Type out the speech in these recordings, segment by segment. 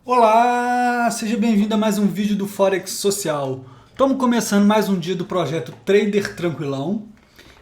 Olá, seja bem-vindo a mais um vídeo do Forex Social. Estamos começando mais um dia do projeto Trader Tranquilão.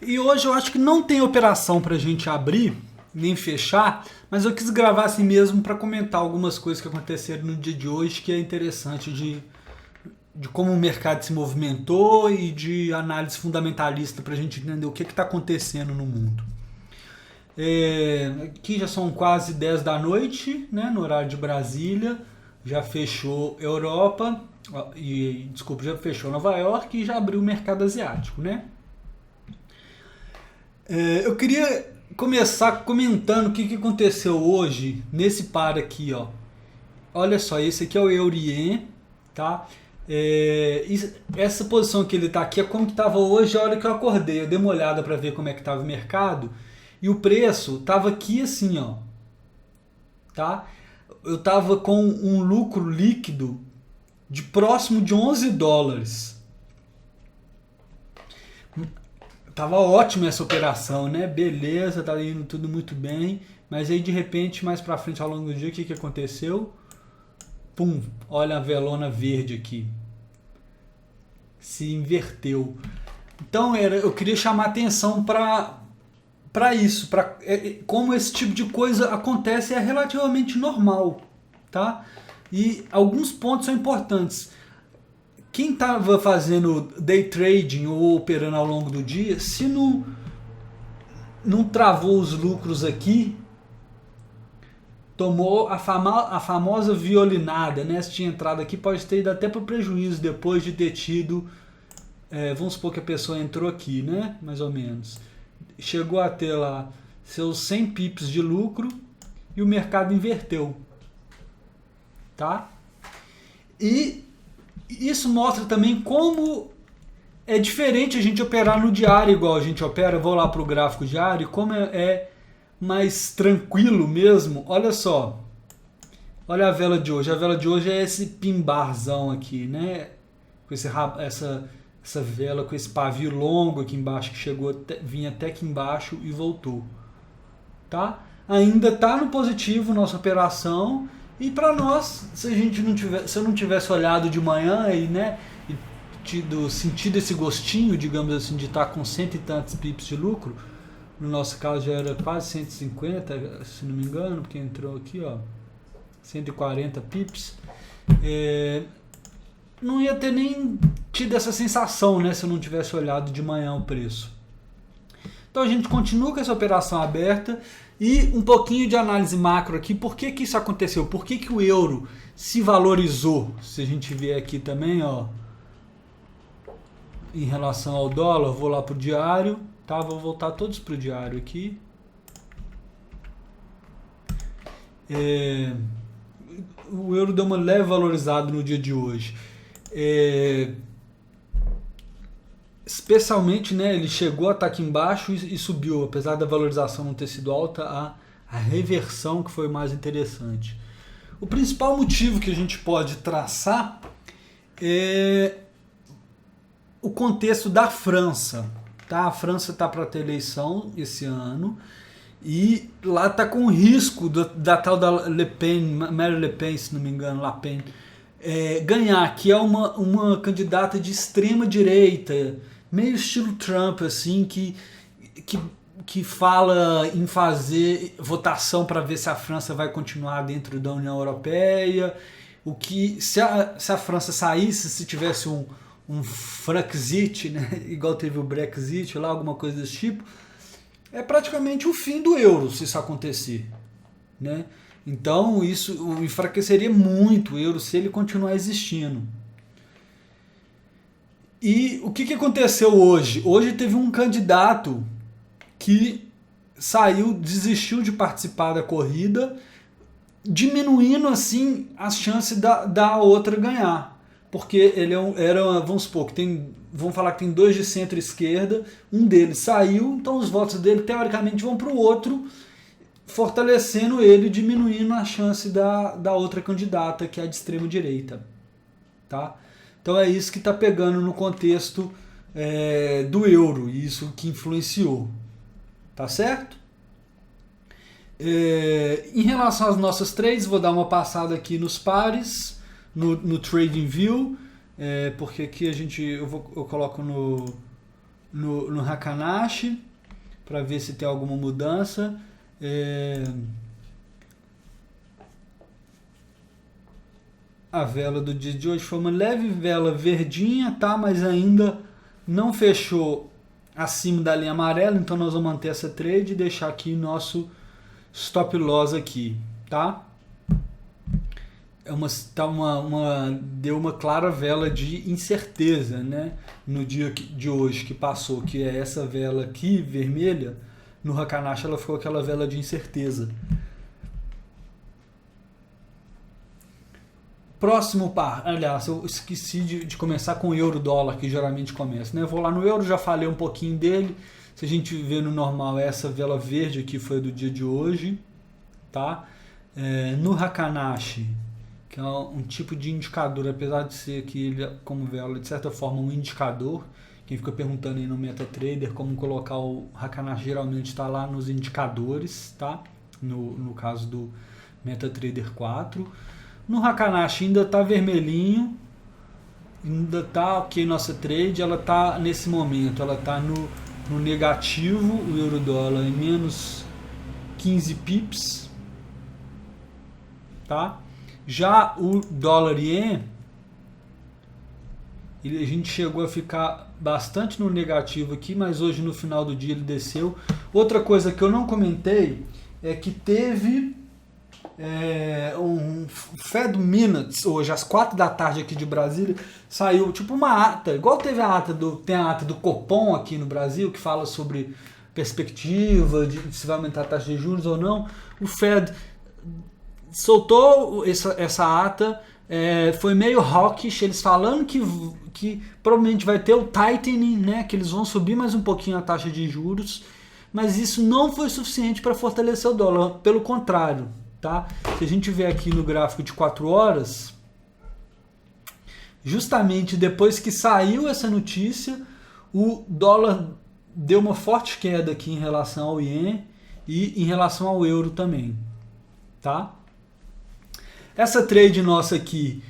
E hoje eu acho que não tem operação para a gente abrir, nem fechar, mas eu quis gravar assim mesmo para comentar algumas coisas que aconteceram no dia de hoje, que é interessante de como o mercado se movimentou e de análise fundamentalista para a gente entender o que está acontecendo no mundo. Aqui já são quase 10 da noite, né, no horário de Brasília. Já fechou Europa, desculpa, já fechou Nova York e já abriu o mercado asiático, né? Eu queria começar comentando o que aconteceu hoje nesse par aqui, ó. Olha só, esse aqui é o Eurien, tá? Essa posição que ele tá aqui é como que estava hoje a hora que eu acordei. Eu dei uma olhada para ver como é que estava o mercado e o preço tava aqui assim, ó, tá? Eu tava com um lucro líquido de próximo de 11 dólares. Tava ótima essa operação, né? Beleza, tá indo tudo muito bem. Mas aí de repente, mais pra frente ao longo do dia, o que aconteceu? Pum, olha a velona verde aqui. Se inverteu. Então eu queria chamar atenção para isso, para como esse tipo de coisa acontece é relativamente normal, tá? E alguns pontos são importantes. Quem estava fazendo day trading ou operando ao longo do dia, se não travou os lucros aqui, tomou a famosa violinada, né? Se tinha entrado aqui, pode ter ido até para o prejuízo depois de ter tido. Vamos supor que a pessoa entrou aqui, né? Mais ou menos. Chegou a ter lá seus 100 pips de lucro e o mercado inverteu, tá? E isso mostra também como é diferente a gente operar no diário igual a gente opera. Vou lá para o gráfico diário, como é mais tranquilo mesmo. Olha só, olha a vela de hoje. A vela de hoje é esse pimbarzão aqui, né? Com essa vela com esse pavio longo aqui embaixo que vinha até aqui embaixo e voltou, tá? Ainda está no positivo nossa operação e para nós, se eu não tivesse olhado de manhã e, né, sentido esse gostinho, digamos assim, de estar com cento e tantos pips de lucro, no nosso caso já era quase 150, se não me engano, porque entrou aqui, ó, 140 pips. Não ia ter nem tido essa sensação, né, se eu não tivesse olhado de manhã o preço. Então a gente continua com essa operação aberta e um pouquinho de análise macro aqui. Por que isso aconteceu? Por que o euro se valorizou? Se a gente vier aqui também, ó, em relação ao dólar, vou lá para o diário, tá? Vou voltar todos para o diário aqui. O euro deu uma leve valorizada no dia de hoje. Especialmente, né, ele chegou a estar aqui embaixo e subiu, apesar da valorização não ter sido alta, a reversão que foi mais interessante. O principal motivo que a gente pode traçar é o contexto da França. Tá? A França está para ter eleição esse ano e lá está com risco da tal da Le Pen, Marie Le Pen, se não me engano, Le Pen, ganhar, que é uma candidata de extrema direita, meio estilo Trump, assim, que fala em fazer votação para ver se a França vai continuar dentro da União Europeia. O que se a França saísse, se tivesse um Frexit, né, igual teve o Brexit lá, alguma coisa desse tipo, é praticamente o fim do euro se isso acontecer, né? Então isso enfraqueceria muito o euro se ele continuar existindo. E o que aconteceu hoje? Hoje teve um candidato que desistiu de participar da corrida, diminuindo assim as chances da outra ganhar. Porque ele vamos supor, vamos falar que tem dois de centro-esquerda, um deles saiu, então os votos dele teoricamente vão para o outro, fortalecendo ele, diminuindo a chance da outra candidata, que é a de extrema direita. Tá? Então é isso que está pegando no contexto do euro, isso que influenciou. Tá certo? Em relação às nossas trades, vou dar uma passada aqui nos pares, no TradingView, porque aqui eu coloco no Hakanashi para ver se tem alguma mudança. A vela do dia de hoje foi uma leve vela verdinha, tá? Mas ainda não fechou acima da linha amarela, então nós vamos manter essa trade e deixar aqui nosso stop loss aqui, tá? Deu uma clara vela de incerteza, né? No dia de hoje que passou, que é essa vela aqui, vermelha, no Hakanashi ela ficou aquela vela de incerteza. Próximo par, aliás, eu esqueci de começar com o euro-dólar, que geralmente começa, né? Vou lá no euro, já falei um pouquinho dele. Se a gente vê no normal, essa vela verde aqui foi do dia de hoje, tá? No Hakanashi, que é um tipo de indicador, apesar de ser aqui ele, como vela, de certa forma, um indicador. Quem fica perguntando aí no MetaTrader como colocar o Hakanashi, geralmente está lá nos indicadores, tá? No caso do MetaTrader 4. No Hakanashi ainda está vermelhinho, ainda está ok nossa trade, ela está nesse momento, ela está no negativo, o euro-dólar em menos 15 pips, tá? Já o dólar-ien, a gente chegou a ficar bastante no negativo aqui, mas hoje no final do dia ele desceu. Outra coisa que eu não comentei é que teve um Fed Minutes hoje às 4 da tarde aqui de Brasília, saiu tipo uma ata, igual teve tem a ata do Copom aqui no Brasil, que fala sobre perspectiva de se vai aumentar a taxa de juros ou não. O Fed soltou essa ata, foi meio hawkish, eles falando que provavelmente vai ter o tightening, né, que eles vão subir mais um pouquinho a taxa de juros, mas isso não foi suficiente para fortalecer o dólar, pelo contrário. Tá? Se a gente ver aqui no gráfico de 4 horas, justamente depois que saiu essa notícia, o dólar deu uma forte queda aqui em relação ao ien e em relação ao euro também. Tá? Essa trade nossa aqui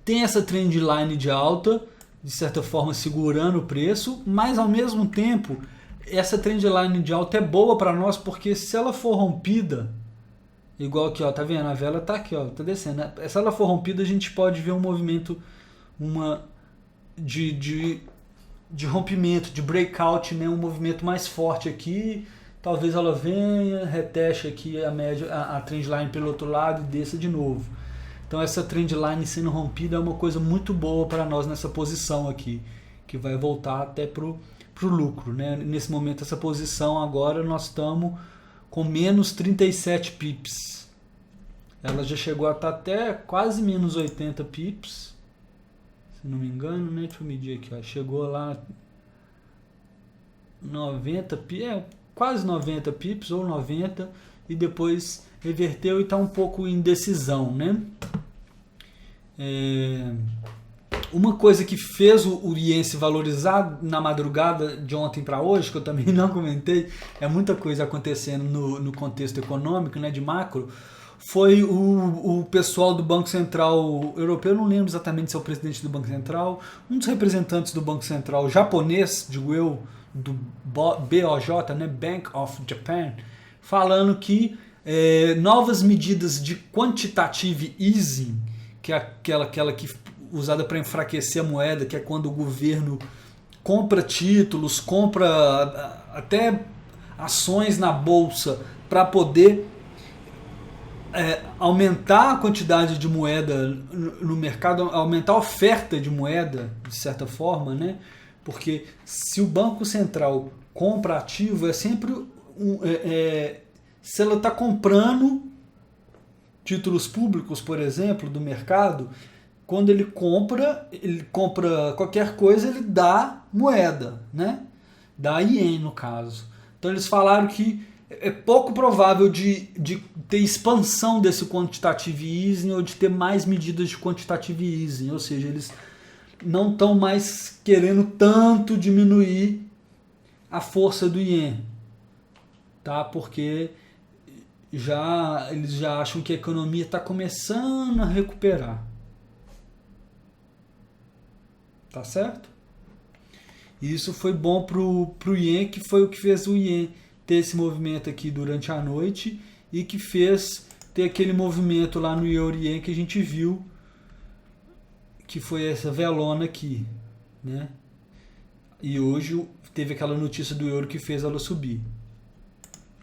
tem essa trend line de alta, de certa forma segurando o preço, mas ao mesmo tempo essa trendline de alta é boa para nós, porque se ela for rompida, igual aqui, ó, tá vendo? A vela tá aqui, ó, tá descendo. Se ela for rompida, a gente pode ver um movimento de rompimento, de breakout, né? Um movimento mais forte aqui. Talvez ela venha, reteste aqui a trendline pelo outro lado e desça de novo. Então essa trendline sendo rompida é uma coisa muito boa para nós nessa posição aqui, que vai voltar até pro lucro, né? Nesse momento, essa posição agora nós estamos com menos 37 pips. Ela já chegou a estar até quase menos 80 pips, se não me engano, né? Deixa eu medir aqui, ó. Chegou lá 90 pips, quase 90 pips ou 90, e depois reverteu e está um pouco em indecisão, né? Uma coisa que fez o ien se valorizar na madrugada de ontem para hoje, que eu também não comentei, é muita coisa acontecendo no contexto econômico, né, de macro, foi o pessoal do Banco Central Europeu, não lembro exatamente se é o presidente do Banco Central, um dos representantes do Banco Central japonês, digo eu, do BOJ, né, Bank of Japan, falando que novas medidas de quantitative easing, que é aquela que usada para enfraquecer a moeda, que é quando o governo compra títulos, compra até ações na bolsa para poder aumentar a quantidade de moeda no mercado, aumentar a oferta de moeda, de certa forma, né? Porque se o Banco Central compra ativo, é sempre se ela está comprando títulos públicos, por exemplo, do mercado. Quando ele compra qualquer coisa, ele dá moeda, né? Dá ien, no caso. Então eles falaram que é pouco provável de ter expansão desse quantitative easing ou de ter mais medidas de quantitative easing, ou seja, eles não estão mais querendo tanto diminuir a força do ien. tá? Porque eles já acham que a economia está começando a recuperar. Tá certo? E isso foi bom pro Yen, que foi o que fez o Yen ter esse movimento aqui durante a noite e que fez ter aquele movimento lá no Euro-Yen que a gente viu, que foi essa velona aqui, né? E hoje teve aquela notícia do euro que fez ela subir.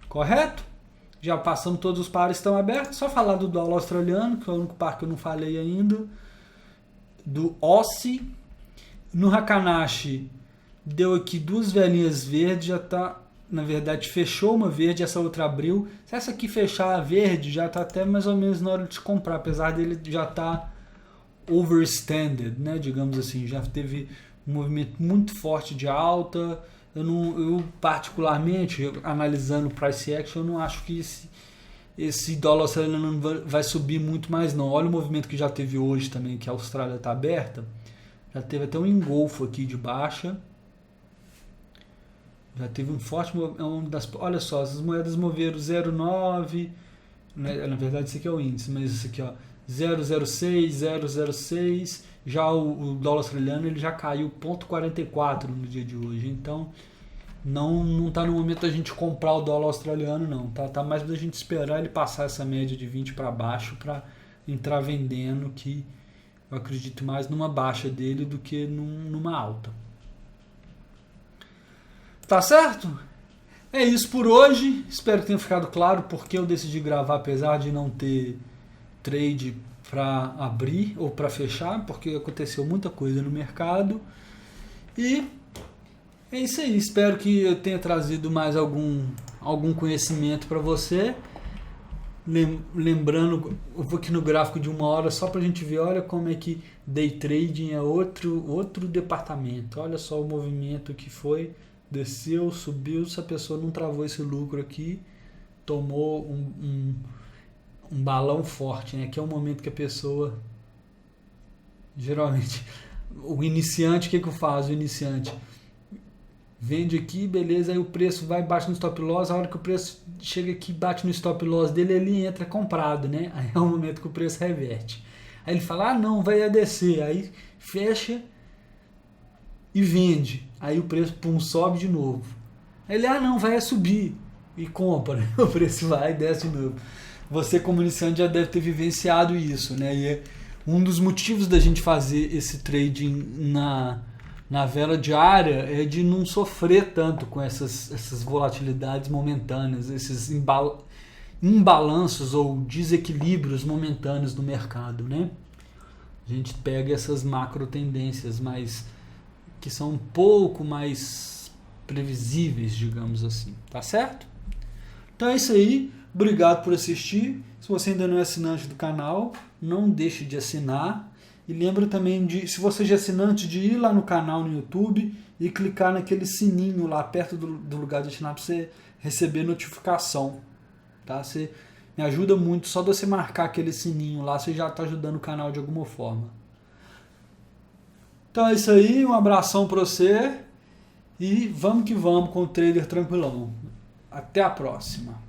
Correto? Já passamos, todos os pares estão abertos. Só falar do dólar australiano, que é o único par que eu não falei ainda. Do Aussie. No Hakanashi deu aqui duas velinhas verdes, já tá, na verdade fechou uma verde, essa outra abriu. Se essa aqui fechar a verde, já tá até mais ou menos na hora de comprar, apesar dele já tá overstanded, né, digamos assim, já teve um movimento muito forte de alta. Eu particularmente, analisando o price action, eu não acho que esse dólar australiano vai subir muito mais não. Olha o movimento que já teve hoje também, que a Austrália está aberta. Já teve até um engolfo aqui de baixa. Já teve um forte movimento. Olha só, essas moedas moveram 0,9. Na verdade, isso aqui é o índice, mas isso aqui, ó, 0,06, 0,06. Já o dólar australiano ele já caiu 0,44 no dia de hoje. Então, não está no momento da gente comprar o dólar australiano, não. Tá mais da gente esperar ele passar essa média de 20 para baixo para entrar vendendo, que eu acredito mais numa baixa dele do que numa alta. Tá certo? É isso por hoje. Espero que tenha ficado claro porque eu decidi gravar, apesar de não ter trade para abrir ou para fechar, porque aconteceu muita coisa no mercado. E é isso aí. Espero que eu tenha trazido mais algum conhecimento para você. Lembrando, eu vou aqui no gráfico de 1 hora só para a gente ver, olha como é que day trading é outro departamento. Olha só o movimento que foi, desceu, subiu, se a pessoa não travou esse lucro aqui, tomou um balão forte, né? Que é o momento que a pessoa, geralmente, o iniciante, o que faz o iniciante? Vende aqui, beleza, aí o preço vai, bate no stop loss, a hora que o preço chega aqui, bate no stop loss dele, ele entra comprado, né? Aí é o momento que o preço reverte. Aí ele fala, não, vai a descer, aí fecha e vende. Aí o preço, sobe de novo. Aí ele, não, vai a subir e compra, né? O preço vai e desce de novo. Você como iniciante já deve ter vivenciado isso, né? E é um dos motivos da gente fazer esse trading na vela diária é de não sofrer tanto com essas volatilidades momentâneas, esses imbalanços ou desequilíbrios momentâneos do mercado, né? A gente pega essas macro tendências que são um pouco mais previsíveis, digamos assim, tá certo? Então é isso aí, obrigado por assistir. Se você ainda não é assinante do canal, não deixe de assinar. E lembra também se você já é assinante, de ir lá no canal no YouTube e clicar naquele sininho lá perto do lugar de assinar para você receber notificação. Tá? Você me ajuda muito, só de você marcar aquele sininho lá, você já está ajudando o canal de alguma forma. Então é isso aí, um abração para você e vamos que vamos com o trader tranquilão. Até a próxima.